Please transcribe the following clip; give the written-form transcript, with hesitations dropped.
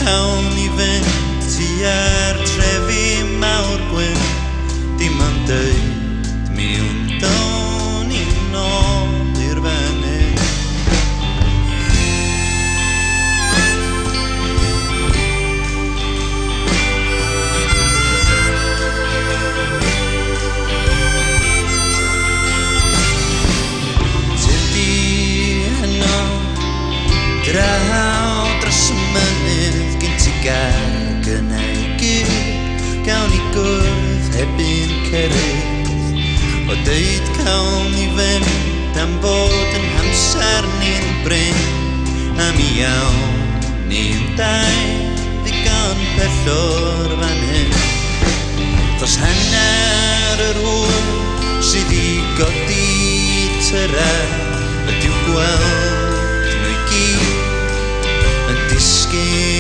cawn I fynd tua'r trefi mawr gwyn, dim ond dweud mi wndwn I nôl i'r fyny. Tydi heno draw dros y mynydd gyn ti gael gynnau gyd, gawn I gwrdd heb un cerydd o dweud cawn I fynd am bod yn hamser ni'n bryn, a mi iawn ni'n dau ddigon pellwr fan hyn. Dros hanner yr hwyl sydd I godi tyra, ydyw gweld nhw I gyd yn disgyn